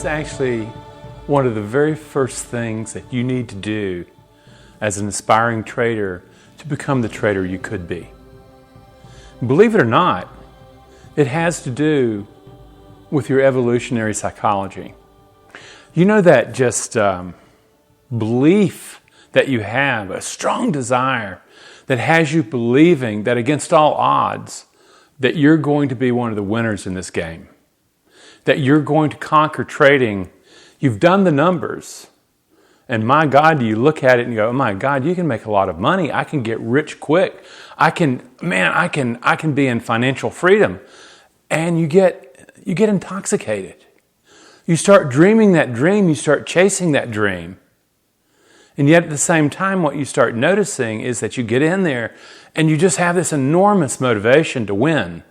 is actually one of the very first things that you need to do as an aspiring trader to become the trader you could be. Believe it or not, it has to do with your evolutionary psychology. You know that just belief that you have, a strong desire that has you believing that against all odds that you're going to be one of the winners in this game, that you're going to conquer trading. You've done the numbers, and my God, do you look at it and go, oh my God, you can make a lot of money. I can get rich quick. I can be in financial freedom. And you get intoxicated. You start dreaming that dream. You start chasing that dream. And yet at the same time, what you start noticing is that you get in there and you just have this enormous motivation to win.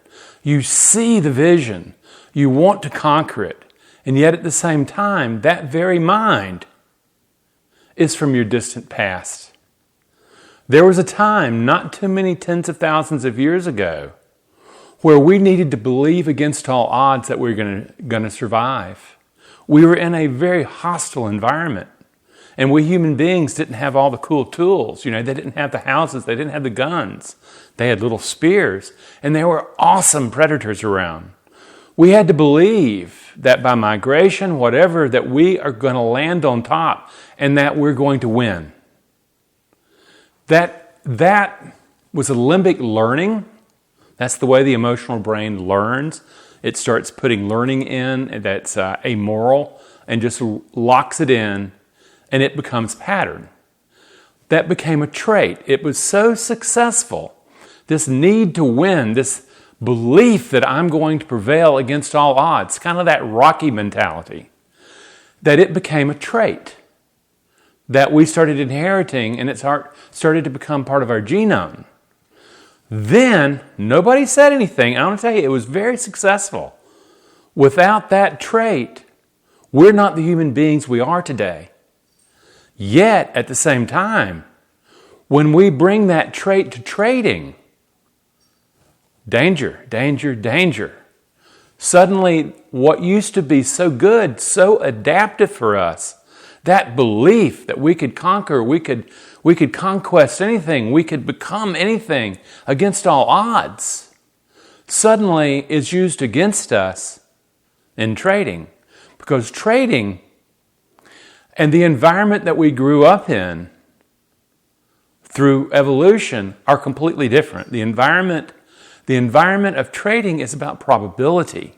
You see the vision. You want to conquer it. And yet at the same time, that very mind is from your distant past. There was a time, not too many tens of thousands of years ago, where we needed to believe against all odds that we were going to survive. We were in a very hostile environment. And we human beings didn't have all the cool tools. They didn't have the houses. They didn't have the guns. They had little spears. And there were awesome predators around. We had to believe that by migration, whatever, that we are going to land on top and that we're going to win. That was a limbic learning. That's the way the emotional brain learns. It starts putting learning in that's amoral and just locks it in, and it becomes pattern. That became a trait. It was so successful, this need to win, this belief that I'm going to prevail against all odds, kind of that Rocky mentality, that it became a trait that we started inheriting, and it started to become part of our genome. Then, nobody said anything. I want to tell you, it was very successful. Without that trait, we're not the human beings we are today. Yet, at the same time, when we bring that trait to trading, danger, danger, danger. Suddenly, what used to be so good, so adaptive for us, that belief that we could conquer, we could conquest anything, we could become anything against all odds, suddenly is used against us in trading. Because trading and the environment that we grew up in through evolution are completely different. The environment of trading is about probability.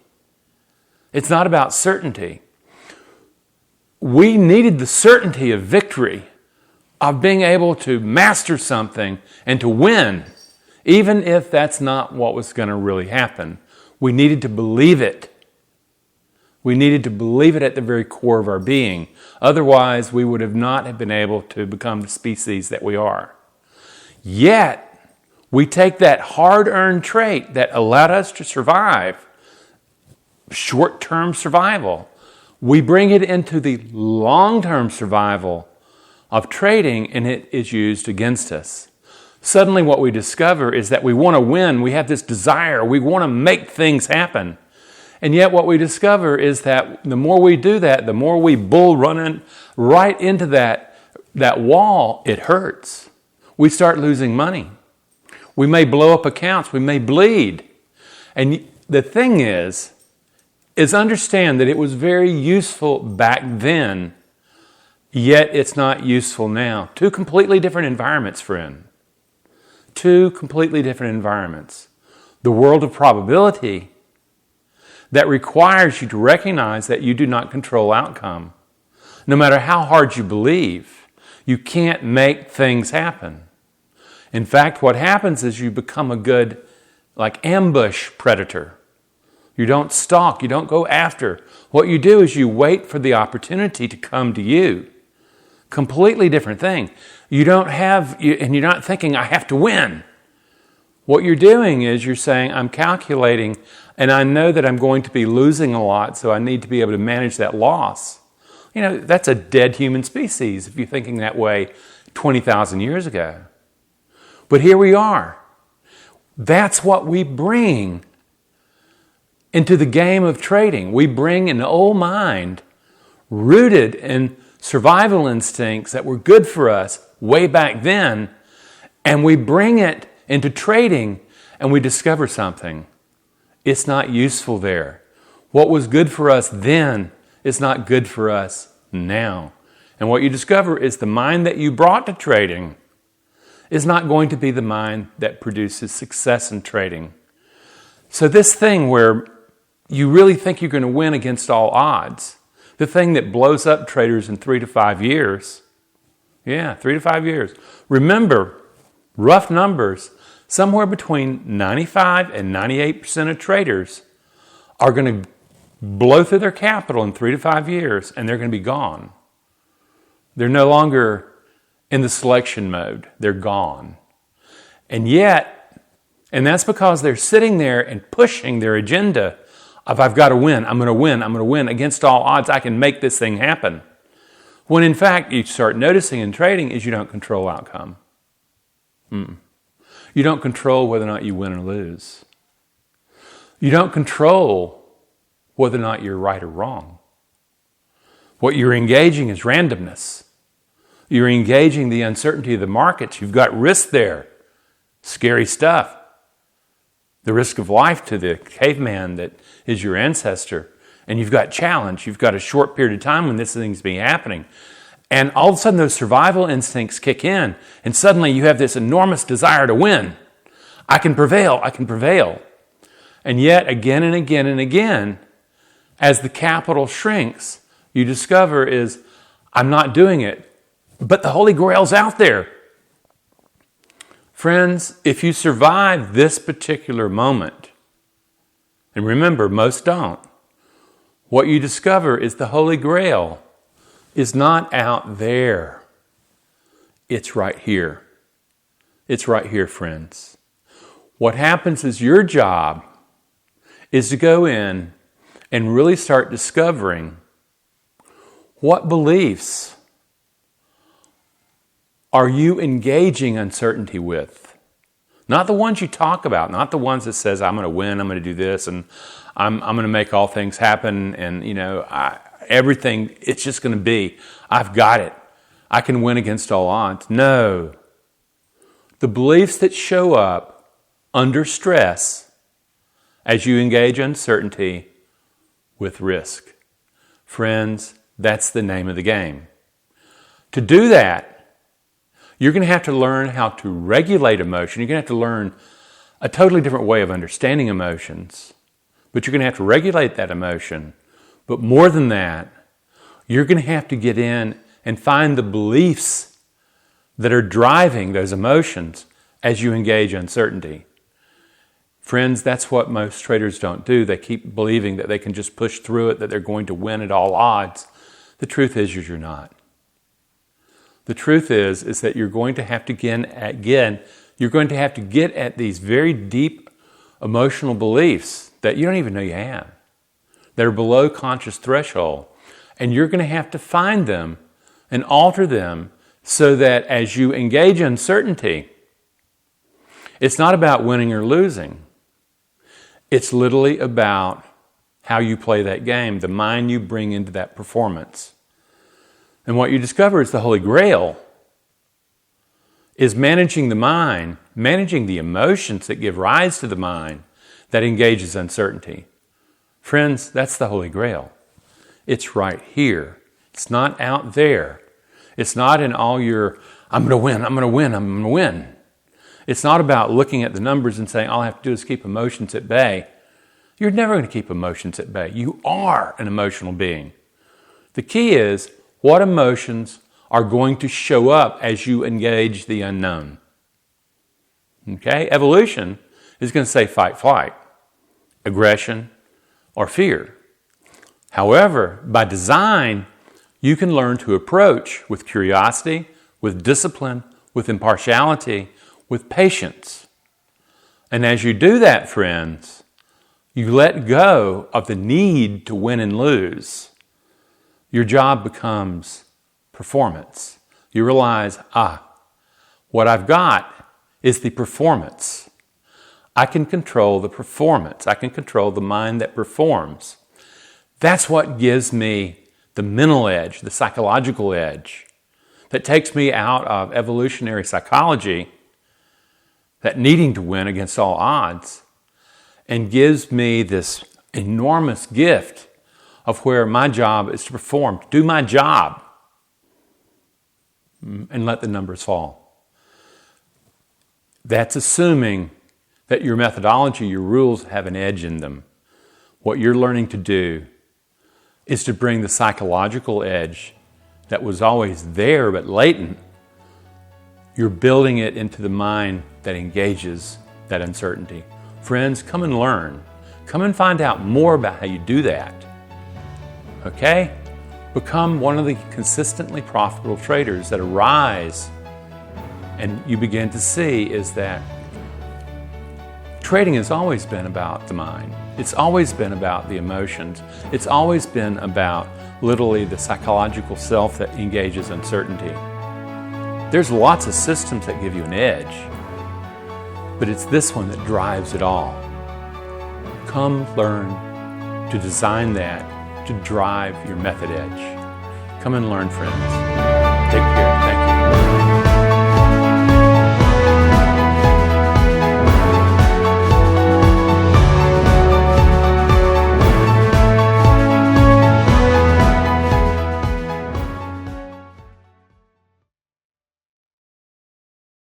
It's not about certainty. We needed the certainty of victory, of being able to master something and to win, even if that's not what was going to really happen. We needed to believe it. We needed to believe it at the very core of our being. Otherwise, we would have not have been able to become the species that we are. Yet, we take that hard-earned trait that allowed us to survive, short-term survival, we bring it into the long-term survival of trading, and it is used against us. Suddenly what we discover is that we want to win. We have this desire. We want to make things happen. And yet what we discover is that the more we do that, the more we bull run right into that wall, it hurts. We start losing money. We may blow up accounts. We may bleed. And the thing is understand that it was very useful back then, yet it's not useful now. Two completely different environments, friend. Two completely different environments. The world of probability that requires you to recognize that you do not control outcome. No matter how hard you believe, you can't make things happen. In fact, what happens is you become a good, ambush predator. You don't stalk. You don't go after. What you do is you wait for the opportunity to come to you. Completely different thing. And you're not thinking, I have to win. What you're doing is you're saying, I'm calculating, and I know that I'm going to be losing a lot, so I need to be able to manage that loss. That's a dead human species if you're thinking that way 20,000 years ago. But here we are. That's what we bring into the game of trading. We bring an old mind rooted in survival instincts that were good for us way back then, and we bring it into trading and we discover something. It's not useful there. What was good for us then is not good for us now. And what you discover is the mind that you brought to trading is not going to be the mind that produces success in trading. So this thing where you really think you're going to win against all odds, the thing that blows up traders in 3 to 5 years, 3 to 5 years. Remember, rough numbers, somewhere between 95 and 98% of traders are going to blow through their capital in 3 to 5 years, and they're going to be gone. They're no longer in the selection mode. They're gone. And that's because they're sitting there and pushing their agenda of, I've got to win, I'm going to win against all odds, I can make this thing happen. When in fact, you start noticing in trading is you don't control outcome. You don't control whether or not you win or lose. You don't control whether or not you're right or wrong. What you're engaging is randomness. You're engaging the uncertainty of the markets. You've got risk there. Scary stuff. The risk of life to the caveman that is your ancestor. And you've got challenge. You've got a short period of time when this thing's been happening. And all of a sudden those survival instincts kick in. And suddenly you have this enormous desire to win. I can prevail. I can prevail. And yet again and again and again, as the capital shrinks, you discover is, I'm not doing it. But the Holy Grail's out there. Friends, if you survive this particular moment, and remember, most don't, what you discover is the Holy Grail is not out there. It's right here. It's right here, friends. What happens is your job is to go in and really start discovering what beliefs are you engaging uncertainty with? Not the ones you talk about, not the ones that says, I'm going to win, I'm going to do this, and I'm going to make all things happen, and everything, it's just going to be, I've got it. I can win against all odds. No. The beliefs that show up under stress as you engage uncertainty with risk. Friends, that's the name of the game. To do that, you're going to have to learn how to regulate emotion. You're going to have to learn a totally different way of understanding emotions. But you're going to have to regulate that emotion. But more than that, you're going to have to get in and find the beliefs that are driving those emotions as you engage uncertainty. Friends, that's what most traders don't do. They keep believing that they can just push through it, that they're going to win at all odds. The truth is you're not. The truth is that you're going to have to you're going to have to get at these very deep emotional beliefs that you don't even know you have, that are below conscious threshold. And you're going to have to find them and alter them so that as you engage uncertainty, it's not about winning or losing. It's literally about how you play that game, the mind you bring into that performance. And what you discover is the Holy Grail is managing the mind, managing the emotions that give rise to the mind that engages uncertainty. Friends, that's the Holy Grail. It's right here. It's not out there. It's not in all your, I'm going to win, I'm going to win, I'm going to win. It's not about looking at the numbers and saying, all I have to do is keep emotions at bay. You're never going to keep emotions at bay. You are an emotional being. The key is, what emotions are going to show up as you engage the unknown? Okay? Evolution is going to say fight, flight, aggression, or fear. However, by design, you can learn to approach with curiosity, with discipline, with impartiality, with patience. And as you do that, friends, you let go of the need to win and lose. Your job becomes performance. You realize, what I've got is the performance. I can control the performance. I can control the mind that performs. That's what gives me the mental edge, the psychological edge that takes me out of evolutionary psychology, that needing to win against all odds, and gives me this enormous gift of where my job is to perform, do my job, and let the numbers fall. That's assuming that your methodology, your rules have an edge in them. What you're learning to do is to bring the psychological edge that was always there but latent. You're building it into the mind that engages that uncertainty. Friends, come and learn. Come and find out more about how you do that. Okay? Become one of the consistently profitable traders that arise, and you begin to see is that trading has always been about the mind. It's always been about the emotions. It's always been about literally the psychological self that engages uncertainty. There's lots of systems that give you an edge, but it's this one that drives it all. Come learn to design that to drive your method edge. Come and learn, friends.